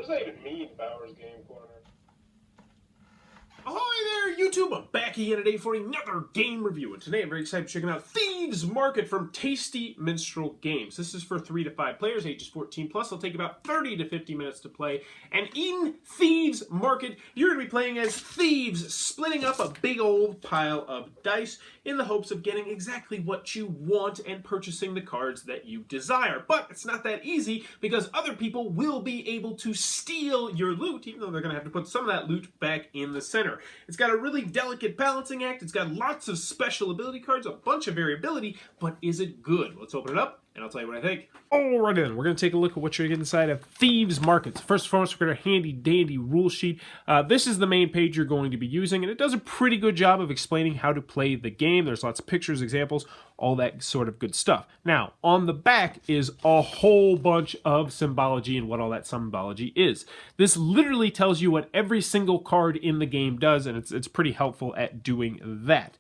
What does that even mean, Bowers Game Corner? Ahoy there, YouTube! I'm back again today for another game review, and today I'm very excited to check out Thieves Market from Tasty Minstrel Games. This is for 3 to 5 players, ages 14 plus. It'll take about 30 to 50 minutes to play. And in Thieves Market, you're going to be playing as thieves, splitting up a big old pile of dice in the hopes of getting exactly what you want and purchasing the cards that you desire. But it's not that easy, because other people will be able to steal your loot, even though they're going to have to put some of that loot back in the center. It's got a really delicate balancing act. It's got lots of special ability cards, a bunch of variability, but is it good? Let's open it up, and I'll tell you what I think. Alright then, we're going to take a look at what you're going to get inside of Thieves Markets. First and foremost, we're going to have a handy dandy rule sheet. This is the main page you're going to be using, and it does a pretty good job of explaining how to play the game. There's lots of pictures, examples, all that sort of good stuff. Now, on the back is a whole bunch of symbology and what all that symbology is. This literally tells you what every single card in the game does, and it's pretty helpful at doing that.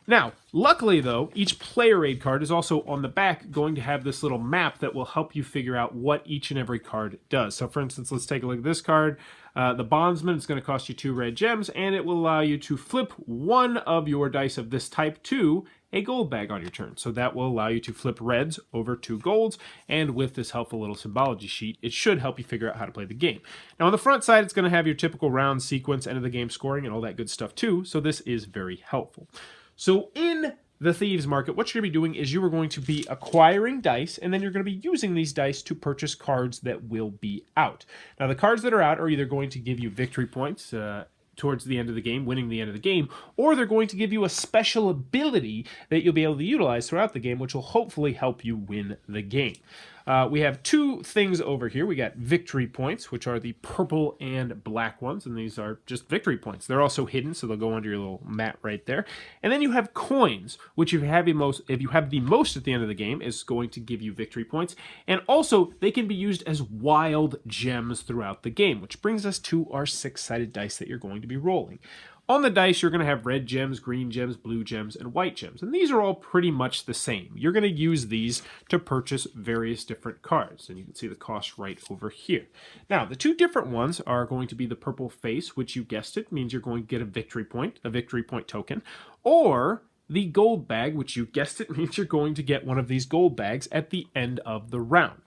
Now, luckily though, each player aid card is also on the back going to have this little map that will help you figure out what each and every card does. So for instance, let's take a look at this card. The Bondsman is going to cost you 2 red gems, and it will allow you to flip one of your dice of this type to a gold bag on your turn. So that will allow you to flip reds over 2 golds, and with this helpful little symbology sheet, it should help you figure out how to play the game. Now on the front side, it's going to have your typical round sequence, end of the game scoring, and all that good stuff too, so this is very helpful. So in the Thieves Market, what you're going to be doing is you are going to be acquiring dice, and then you're going to be using these dice to purchase cards that will be out. Now, the cards that are out are either going to give you victory points towards the end of the game, winning the end of the game, or they're going to give you a special ability that you'll be able to utilize throughout the game, which will hopefully help you win the game. We have 2 things over here. We got victory points, which are the purple and black ones, and these are just victory points. They're also hidden, so they'll go under your little mat right there. And then you have coins, which if you have the most at the end of the game, is going to give you victory points. And also, they can be used as wild gems throughout the game, which brings us to our 6-sided dice that you're going to be rolling. On the dice, you're going to have red gems, green gems, blue gems, and white gems. And these are all pretty much the same. You're going to use these to purchase various different cards. And you can see the cost right over here. Now, the 2 different ones are going to be the purple face, which you guessed it, means you're going to get a victory point token, or the gold bag, which you guessed it, means you're going to get one of these gold bags at the end of the round.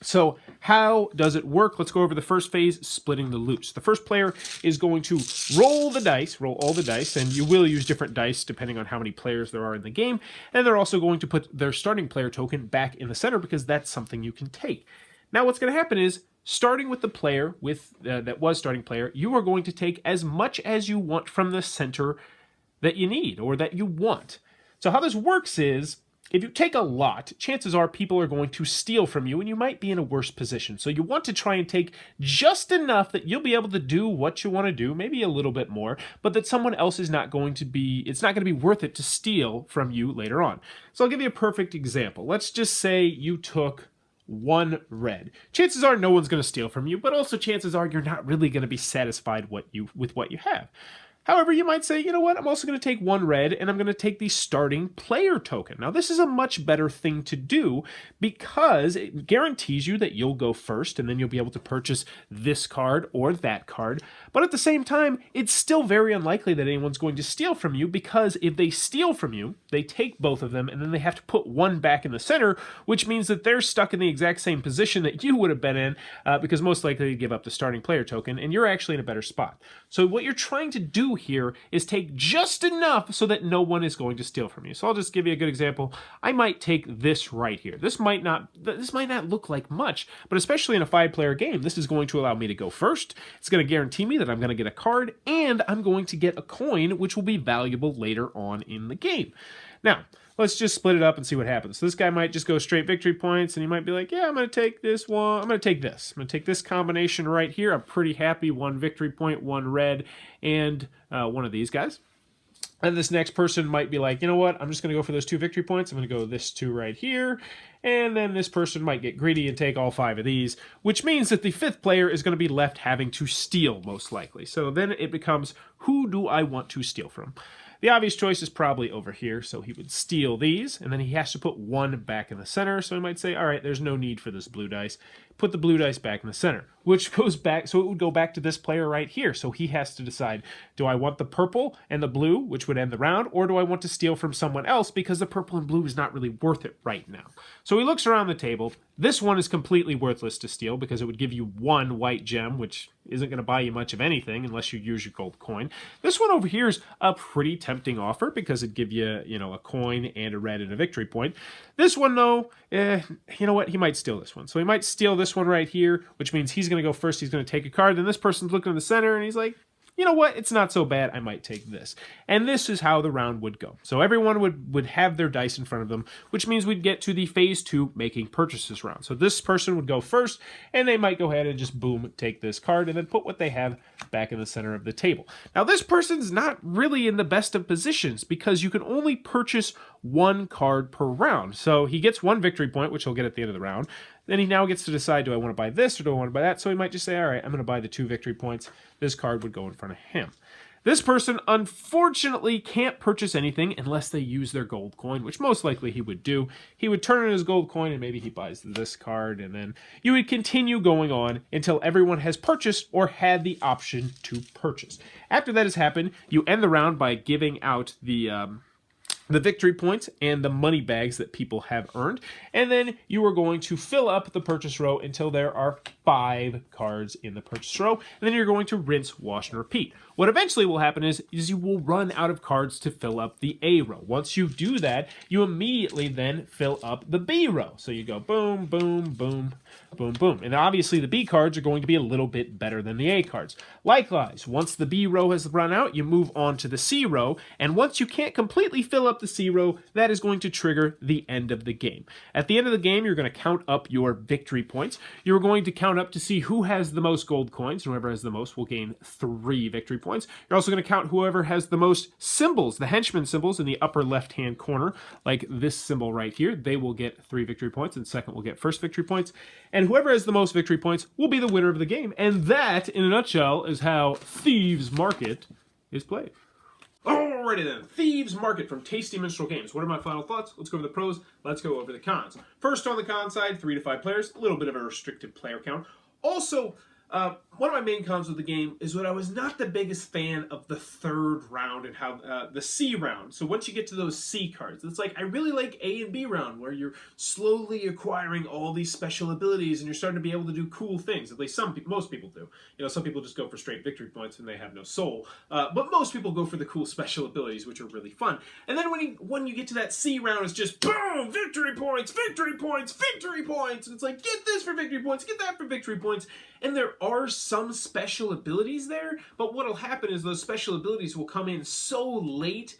So how does it work? Let's go over the first phase, splitting the loot. The first player is going to roll all the dice, and you will use different dice depending on how many players there are in the game. And they're also going to put their starting player token back in the center because that's something you can take. Now what's going to happen is, starting with the player that was starting player, you are going to take as much as you want from the center that you need or that you want. So how this works is, if you take a lot, chances are people are going to steal from you, and you might be in a worse position. So you want to try and take just enough that you'll be able to do what you want to do, maybe a little bit more, but that someone else is not going to be, it's not going to be worth it to steal from you later on. So I'll give you a perfect example. Let's just say you took 1 red. Chances are no one's going to steal from you, but also chances are you're not really going to be satisfied with what you have. However, you might say, you know what, I'm also going to take 1 red, and I'm going to take the starting player token. Now, this is a much better thing to do because it guarantees you that you'll go first, and then you'll be able to purchase this card or that card. But at the same time, it's still very unlikely that anyone's going to steal from you, because if they steal from you, they take both of them, and then they have to put 1 back in the center, which means that they're stuck in the exact same position that you would have been in, because most likely they give up the starting player token, and you're actually in a better spot. So what you're trying to do here is take just enough so that no one is going to steal from you. So I'll just give you a good example. I might take this right here. This might not look like much, but especially in a 5-player game, this is going to allow me to go first. It's going to guarantee me that I'm going to get a card, and I'm going to get a coin, which will be valuable later on in the game. Now, let's just split it up and see what happens. So this guy might just go straight victory points, and he might be like, yeah, I'm going to take this one. I'm going to take this. I'm going to take this combination right here. I'm pretty happy. 1 victory point, 1 red, and one of these guys. And this next person might be like, you know what? I'm just going to go for those 2 victory points. I'm going to go this 2 right here. And then this person might get greedy and take all 5 of these, which means that the 5th player is going to be left having to steal, most likely. So then it becomes, who do I want to steal from? The obvious choice is probably over here, so he would steal these, and then he has to put 1 back in the center, so he might say, all right, there's no need for this blue dice. put the blue dice back in the center, which goes back, so it would go back to this player right here. So he has to decide, do I want the purple and the blue, which would end the round, or do I want to steal from someone else because the purple and blue is not really worth it right now? So he looks around the table. This one is completely worthless to steal because it would give you one white gem, which isn't going to buy you much of anything unless you use your gold coin. This one over here is a pretty tempting offer because it'd give you, a coin and a red and a victory point. This one, though, you know what? He might steal this one. So he might steal this one right here, which means he's going to go first. He's going to take a card. Then this person's looking in the center, and he's like, you know what? It's not so bad. I might take this. And this is how the round would go. So everyone would have their dice in front of them, which means we'd get to the phase 2 making purchases round. So this person would go first, and they might go ahead and just, boom, take this card and then put what they have back in the center of the table. Now, this person's not really in the best of positions because you can only purchase one card per round. So he gets one victory point, which he'll get at the end of the round. Then he now gets to decide, do I want to buy this or do I want to buy that? So he might just say, all right, I'm going to buy the 2 victory points. This card would go in front of him. This person, unfortunately, can't purchase anything unless they use their gold coin, which most likely he would do. He would turn in his gold coin and maybe he buys this card, and then you would continue going on until everyone has purchased or had the option to purchase. After that has happened, you end the round by giving out the victory points and the money bags that people have earned. And then you are going to fill up the purchase row until there are 5 cards in the purchase row. And then you're going to rinse, wash, and repeat. What eventually will happen is you will run out of cards to fill up the A row. Once you do that, you immediately then fill up the B row. So you go boom, boom, boom, boom, boom. And obviously the B cards are going to be a little bit better than the A cards. Likewise, once the B row has run out, you move on to the C row. And once you can't completely fill up the C row, that is going to trigger the end of the game. At the end of the game, you're going to count up your victory points. You're going to count up to see who has the most gold coins. Whoever has the most will gain 3 victory points. You're also going to count whoever has the most symbols, the henchman symbols in the upper left-hand corner, like this symbol right here. They will get 3 victory points, and second will get first victory points. And whoever has the most victory points will be the winner of the game. And that, in a nutshell, is how Thieves Market is played. Alrighty then, Thieves Market from Tasty Minstrel Games. What are my final thoughts? Let's go over the pros, let's go over the cons. First, on the con side, 3 to 5 players, a little bit of a restricted player count. Also, one of my main cons of the game is that I was not the biggest fan of the 3rd round and how the C round. So once you get to those C cards, it's like I really like A and B round where you're slowly acquiring all these special abilities and you're starting to be able to do cool things. At least most people do. Some people just go for straight victory points and they have no soul. But most people go for the cool special abilities, which are really fun. And then when you get to that C round, it's just boom, victory points, victory points, victory points. And it's like, get this for victory points, get that for victory points. And there are some special abilities there, but what'll happen is those special abilities will come in so late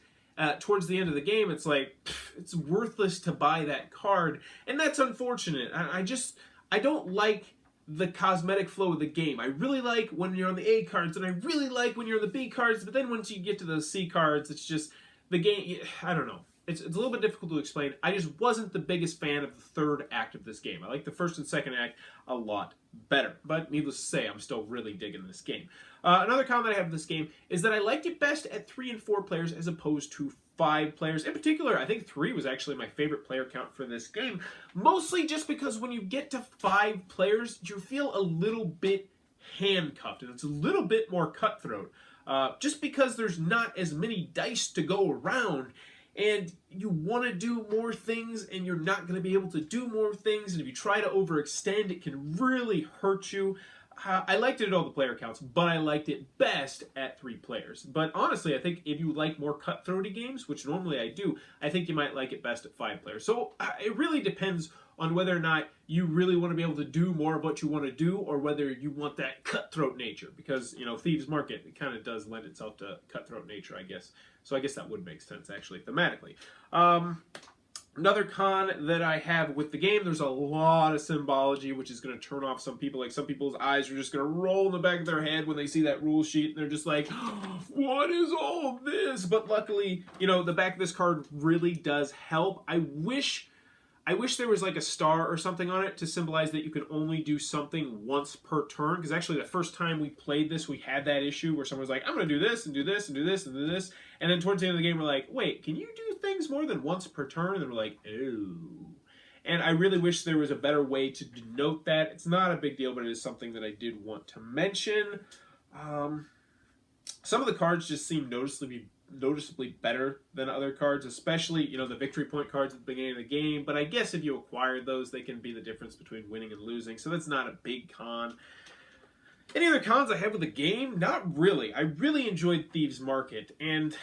towards the end of the game, it's like, it's worthless to buy that card, and that's unfortunate. I don't like the cosmetic flow of the game. I really like when you're on the A cards, and I really like when you're on the B cards, but then once you get to those C cards, it's just, the game, I don't know. It's a little bit difficult to explain. I just wasn't the biggest fan of the 3rd act of this game. I like the 1st and 2nd act a lot better. But needless to say, I'm still really digging this game. Another con that I have in this game is that I liked it best at 3 and 4 players as opposed to 5 players. In particular, I think 3 was actually my favorite player count for this game. Mostly just because when you get to 5 players, you feel a little bit handcuffed. And it's a little bit more cutthroat. Just because there's not as many dice to go around. And you want to do more things, and you're not going to be able to do more things, and if you try to overextend, it can really hurt you. I liked it at all the player counts, but I liked it best at 3 players. But honestly, I think if you like more cutthroaty games, which normally I do, I think you might like it best at 5 players. So it really depends on whether or not you really want to be able to do more of what you want to do, or whether you want that cutthroat nature. Because, Thieves Market, it kind of does lend itself to cutthroat nature, I guess. So I guess that would make sense, actually, thematically. Another con that I have with the game, there's a lot of symbology, which is going to turn off some people. Like, some people's eyes are just going to roll in the back of their head when they see that rule sheet, and they're just like, what is all of this? But luckily, the back of this card really does help. I wish there was like a star or something on it to symbolize that you could only do something once per turn. Because actually the first time we played this, we had that issue where someone was like, I'm going to do this and do this and do this and do this. And then towards the end of the game, we're like, wait, can you do things more than once per turn? And we're like, oh. And I really wish there was a better way to denote that. It's not a big deal, but it is something that I did want to mention. Some of the cards just seem noticeably better than other cards, especially, the victory point cards at the beginning of the game. But I guess if you acquired those, they can be the difference between winning and losing. So that's not a big con. Any other cons I have with the game? Not really. I really enjoyed Thieves Market. And,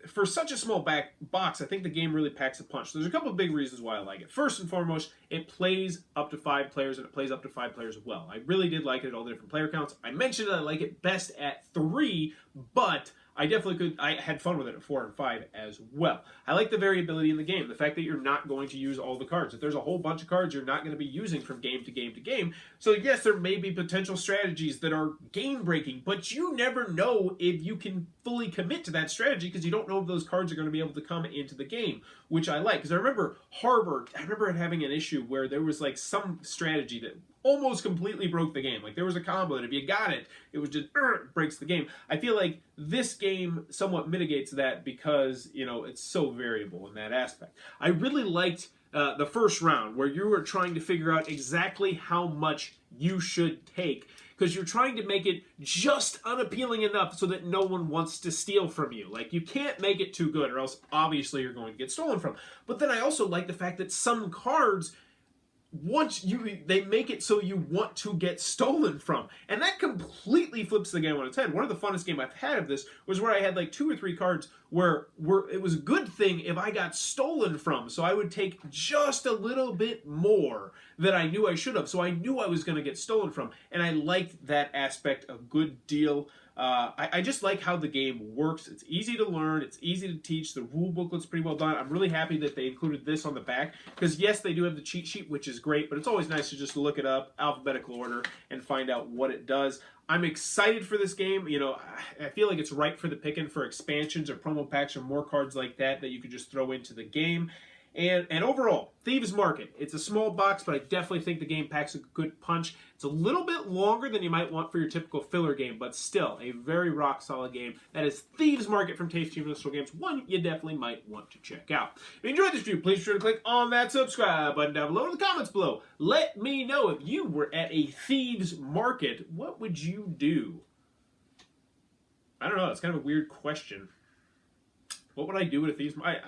for such a small box, I think the game really packs a punch. There's a couple of big reasons why I like it. First and foremost, it plays up to 5 players, and it plays up to 5 players well. I really did like it at all the different player counts. I mentioned that I like it best at 3, but I had fun with it at 4 and 5 as well. I like the variability in the game. The fact that you're not going to use all the cards. If there's a whole bunch of cards you're not going to be using from game to game to game. So yes, there may be potential strategies that are game breaking, but you never know if you can fully commit to that strategy because you don't know if those cards are going to be able to come into the game, which I like. Because I remember Harbor, it having an issue where there was like some strategy that almost completely broke the game. Like there was a combo that if you got it, it was just breaks the game. I feel like this game somewhat mitigates that because, it's so variable in that aspect. I really liked the first round where you were trying to figure out exactly how much you should take because you're trying to make it just unappealing enough so that no one wants to steal from you. Like, you can't make it too good or else obviously you're going to get stolen from. But then I also like the fact that some cards they make it so you want to get stolen from. And that completely flips the game on its head. One of the funnest games I've had of this was where I had like 2 or 3 cards where it was a good thing if I got stolen from. So I would take just a little bit more than I knew I should have. So I knew I was going to get stolen from. And I liked that aspect a good deal. I just like how the game works. It's easy to learn. It's easy to teach. The rule booklet's pretty well done. I'm really happy that they included this on the back because, yes, they do have the cheat sheet, which is great, but it's always nice to just look it up, alphabetical order, and find out what it does. I'm excited for this game. I feel like it's right for the picking for expansions or promo packs or more cards like that you could just throw into the game. And overall, Thieves Market, it's a small box, but I definitely think the game packs a good punch. It's a little bit longer than you might want for your typical filler game, but still a very rock-solid game. That is Thieves Market from Tasty Minstrel Games, one you definitely might want to check out. If you enjoyed this review, please be sure to click on that subscribe button down below in the comments below. Let me know if you were at a Thieves Market, what would you do? I don't know, it's kind of a weird question. What would I do at a Thieves Market?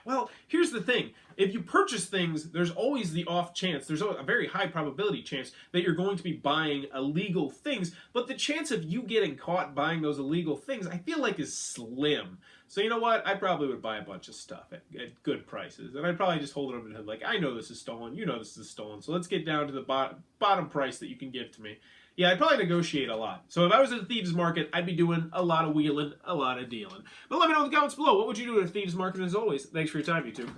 Well, here's the thing. If you purchase things, there's always the off chance, there's a very high probability chance that you're going to be buying illegal things, but the chance of you getting caught buying those illegal things, I feel like is slim. So you know what? I probably would buy a bunch of stuff at good prices, and I'd probably just hold it over to him like, I know this is stolen, you know this is stolen, so let's get down to the bottom price that you can give to me. Yeah, I'd probably negotiate a lot. So if I was at a Thieves Market, I'd be doing a lot of wheeling, a lot of dealing. But let me know in the comments below, what would you do at a Thieves Market? As always, thanks for your time, YouTube.